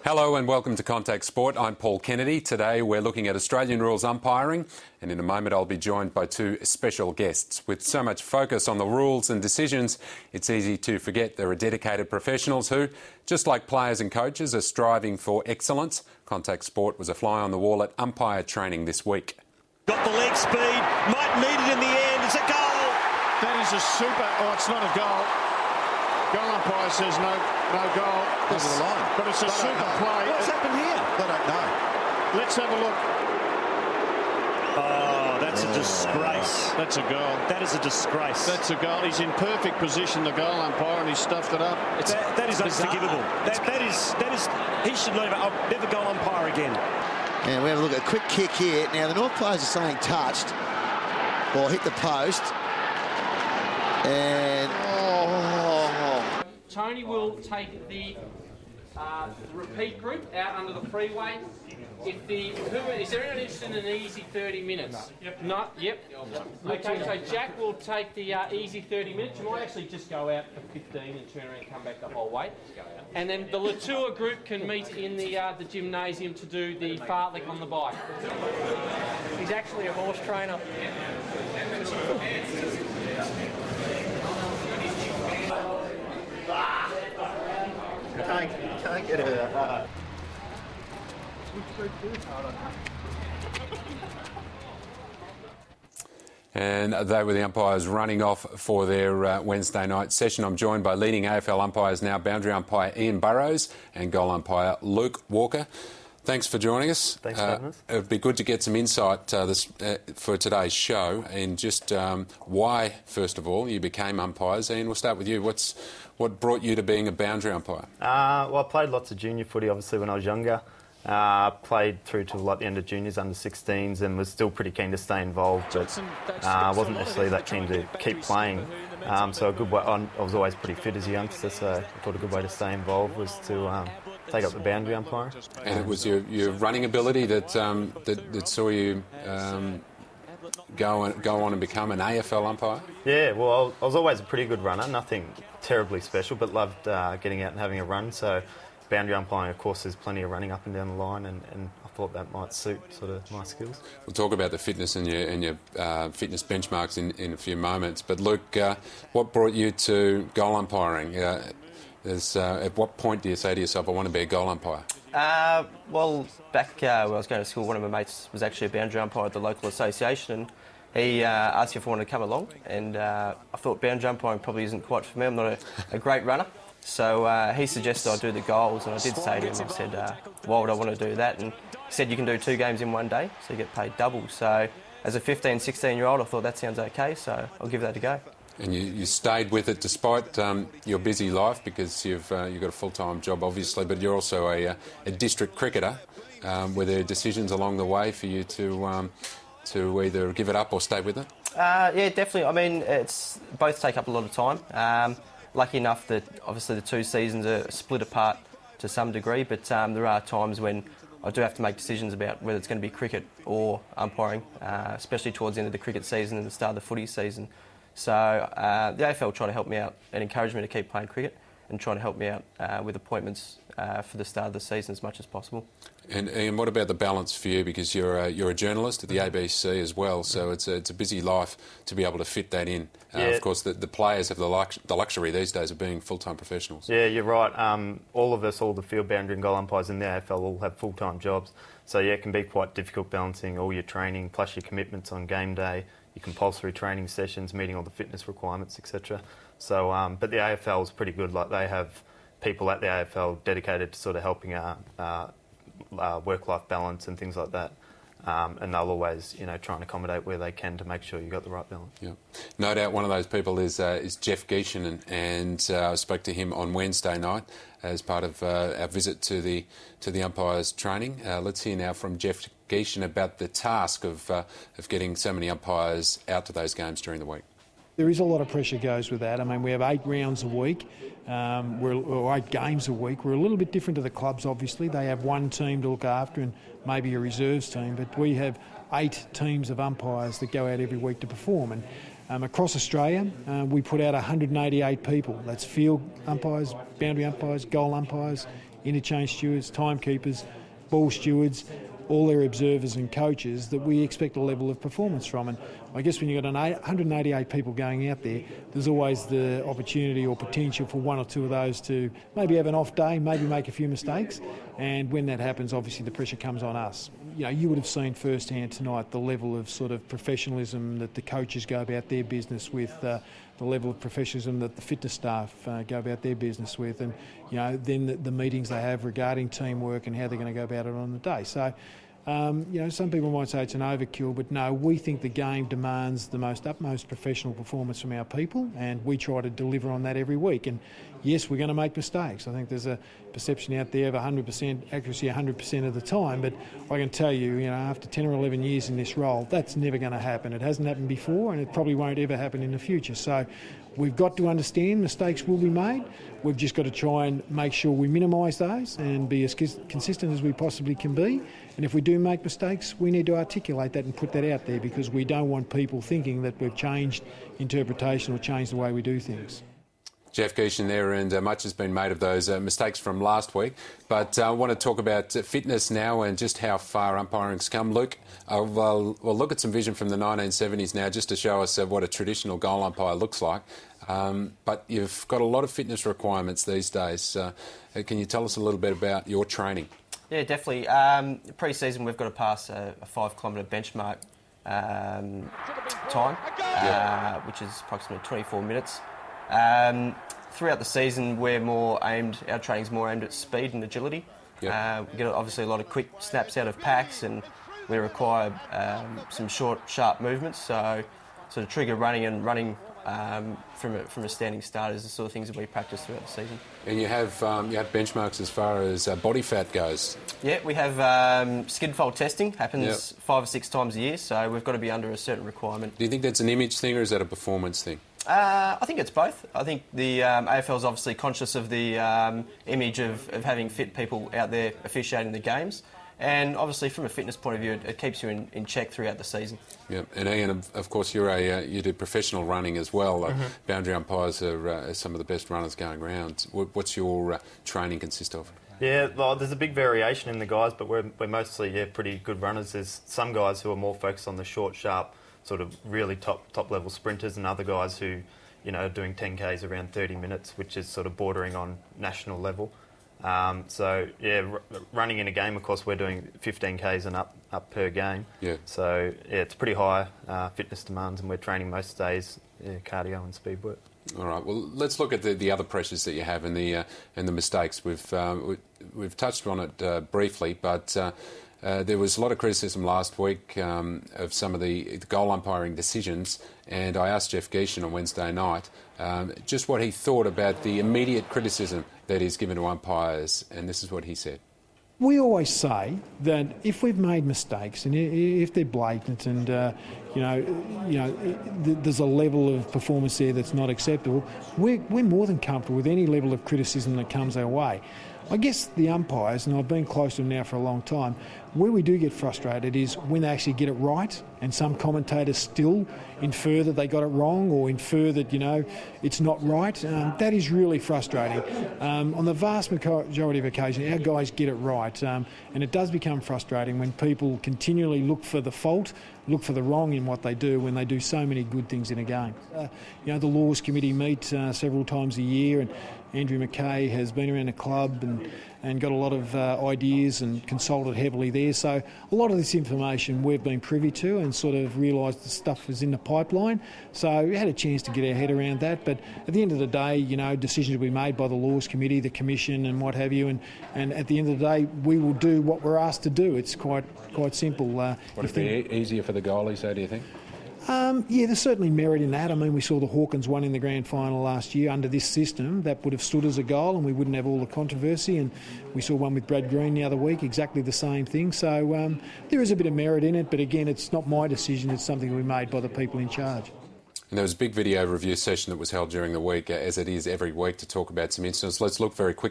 Hello and welcome to Contact Sport. I'm Paul Kennedy. Today we're looking at Australian rules umpiring, and in a moment I'll be joined by two special guests. With so much focus on the rules and decisions, it's easy to forget there are dedicated professionals who, just like players and coaches, are striving for excellence. Contact Sport was a fly on the wall at umpire training this week. Got the leg speed, might need it in the end. It's a goal. That is a super... Oh, it's not a goal. Goal umpire says no goal. Over the line. But it's a super play. What's happened here? They don't know. Let's have a look. Oh, that's a disgrace. That's a goal. That is a disgrace. That's a goal. He's in perfect position, the goal umpire, and he stuffed it up. That is unforgivable. That is. He should never go umpire again. And we have a look at a quick kick here. Now, the North players are saying touched or hit the post. And... Tony will take the repeat group out under the freeway. Is there anyone interested in an easy 30 minutes? Yep. No? Yep. Okay, so Jack will take the easy 30 minutes. You might actually just go out for 15 and turn around and come back the whole way. And then the Latour group can meet in the gymnasium to do the fartlek on the bike. He's actually a horse trainer. Can't get it. And they were the umpires running off for their Wednesday night session. I'm joined by leading AFL umpires now, boundary umpire Ian Burrows and goal umpire Luke Walker. Thanks for joining us. Thanks for having us. It would be good to get some insight for today's show and just why, first of all, you became umpires. Ian, we'll start with you. What brought you to being a boundary umpire? Well, I played lots of junior footy, obviously, when I was younger. Played through to like the end of juniors, under 16s, and was still pretty keen to stay involved, but I wasn't necessarily that keen to keep playing. So a good way, I was always pretty fit as a youngster, so I thought a good way to stay involved was to take up the boundary umpiring. And it was your running ability that saw you go on and become an AFL umpire? Yeah, well, I was always a pretty good runner, nothing terribly special, but loved getting out and having a run. So boundary umpiring, of course, there's plenty of running up and down the line, and I thought that might suit sort of my skills. We'll talk about the fitness and your fitness benchmarks in a few moments. But Luke, what brought you to goal umpiring? At what point do you say to yourself, I want to be a goal umpire? Well, back when I was going to school, one of my mates was actually a boundary umpire at the local association, and he asked me if I wanted to come along, and I thought boundary umpiring probably isn't quite for me. I'm not a great runner. So he suggested I do the goals, and I did say to him, I said, why would I want to do that? And he said, you can do 2 games in one day, so you get paid double. So as a 15, 16-year-old, I thought that sounds okay, so I'll give that a go. And you stayed with it despite your busy life, because you've got a full-time job, obviously, but you're also a district cricketer. Were there decisions along the way for you to either give it up or stay with it? Yeah, definitely. I mean, it's both take up a lot of time. Lucky enough that obviously the 2 seasons are split apart to some degree, but there are times when I do have to make decisions about whether it's going to be cricket or umpiring, especially towards the end of the cricket season and the start of the footy season. So the AFL try to help me out and encourage me to keep playing cricket, and try to help me out with appointments for the start of the season as much as possible. And Ian, what about the balance for you? Because you're a journalist at the ABC as well, so it's a busy life to be able to fit that in. Yeah. Of course, the players have the luxury these days of being full-time professionals. Yeah, you're right. All of us, all the field boundary and goal umpires in the AFL all have full-time jobs. So yeah, it can be quite difficult balancing all your training plus your commitments on game day, your compulsory training sessions, meeting all the fitness requirements, etc. So, but the AFL is pretty good. Like, they have people at the AFL dedicated to sort of helping work-life balance and things like that. And they'll always, try and accommodate where they can to make sure you've got the right balance. Yeah, no doubt one of those people is Jeff Geishan, and I spoke to him on Wednesday night as part of our visit to the umpires training. Let's hear now from Jeff Geishan about the task of getting so many umpires out to those games during the week. There is a lot of pressure goes with that. I mean, we have 8 rounds a week, or 8 games a week. We're a little bit different to the clubs, obviously. They have one team to look after and maybe a reserves team, but we have 8 teams of umpires that go out every week to perform. And Across Australia, we put out 188 people. That's field umpires, boundary umpires, goal umpires, interchange stewards, timekeepers, ball stewards, all their observers and coaches that we expect a level of performance from. And I guess when you've got 188 people going out there, there's always the opportunity or potential for one or two of those to maybe have an off day, maybe make a few mistakes. And when that happens, obviously the pressure comes on us. You know, you would have seen firsthand tonight the level of sort of professionalism that the coaches go about their business with, the level of professionalism that the fitness staff go about their business with, and you know, then the meetings they have regarding teamwork and how they're going to go about it on the day. So, you know, some people might say it's an overkill, but no, we think the game demands the utmost professional performance from our people, and we try to deliver on that every week. And yes, we're going to make mistakes. I think there's a perception out there of 100% accuracy 100% of the time, but I can tell you, you know, after 10 or 11 years in this role, that's never going to happen. It hasn't happened before, and it probably won't ever happen in the future. So we've got to understand mistakes will be made. We've just got to try and make sure we minimise those and be as consistent as we possibly can be. And if we do make mistakes, we need to articulate that and put that out there, because we don't want people thinking that we've changed interpretation or changed the way we do things. Jeff Geeshan there, and much has been made of those mistakes from last week. But I want to talk about fitness now and just how far umpiring's come. Luke, we'll look at some vision from the 1970s now just to show us what a traditional goal umpire looks like. But you've got a lot of fitness requirements these days. Can you tell us a little bit about your training? Yeah, definitely. Pre-season, we've got to pass a 5-kilometre benchmark time, which is approximately 24 minutes. Throughout the season, our training's more aimed at speed and agility. Yep. We get obviously a lot of quick snaps out of packs, and we require some short, sharp movements. So sort of trigger running from a standing start is the sort of things that we practice throughout the season. And you have benchmarks as far as body fat goes. Yeah, we have skid fold testing, happens 5 or 6 times a year, so we've got to be under a certain requirement. Do you think that's an image thing or is that a performance thing? I think it's both. I think the AFL is obviously conscious of the image of having fit people out there officiating the games. And obviously, from a fitness point of view, it keeps you in check throughout the season. Yeah, and Ian, of course, you do professional running as well. Boundary umpires are some of the best runners going around. What's your training consist of? Yeah, well, there's a big variation in the guys, but we're mostly pretty good runners. There's some guys who are more focused on the short, sharp, sort of really top level sprinters, and other guys who, you know, are doing 10Ks around 30 minutes, which is sort of bordering on national level. So yeah, running in a game, of course, we're doing 15Ks and up per game. Yeah. So yeah, it's pretty high fitness demands, and we're training most days cardio and speed work. All right. Well, let's look at the other pressures that you have and the mistakes. We've touched on it briefly, but there was a lot of criticism last week of some of the goal umpiring decisions, and I asked Jeff Geeshan on Wednesday night just what he thought about the immediate criticism that is given to umpires, and this is what he said. We always say that if we've made mistakes and if they're blatant and there's a level of performance there that's not acceptable, we're more than comfortable with any level of criticism that comes our way. I guess the umpires, and I've been close to them now for a long time, where we do get frustrated is when they actually get it right, and some commentators still infer that they got it wrong or infer that, you know, it's not right. That is really frustrating. On the vast majority of occasions, our guys get it right, and it does become frustrating when people continually look for the fault, look for the wrong in what they do when they do so many good things in a game. The Laws Committee meet several times a year, and Andrew McKay has been around the club and got a lot of ideas and consulted heavily there. So a lot of this information we've been privy to and sort of realised the stuff is in the pipeline. So we had a chance to get our head around that. But at the end of the day, you know, decisions will be made by the Laws Committee, the Commission and what have you. And at the end of the day, we will do what we're asked to do. It's quite simple. Would it be easier for the goalies, though, do you think? Yeah, there's certainly merit in that. I mean, we saw the Hawkins one in the grand final last year under this system. That would have stood as a goal and we wouldn't have all the controversy. And we saw one with Brad Green the other week, exactly the same thing. So there is a bit of merit in it, but again, it's not my decision. It's something we made by the people in charge. And there was a big video review session that was held during the week, as it is every week, to talk about some incidents. Let's look very quickly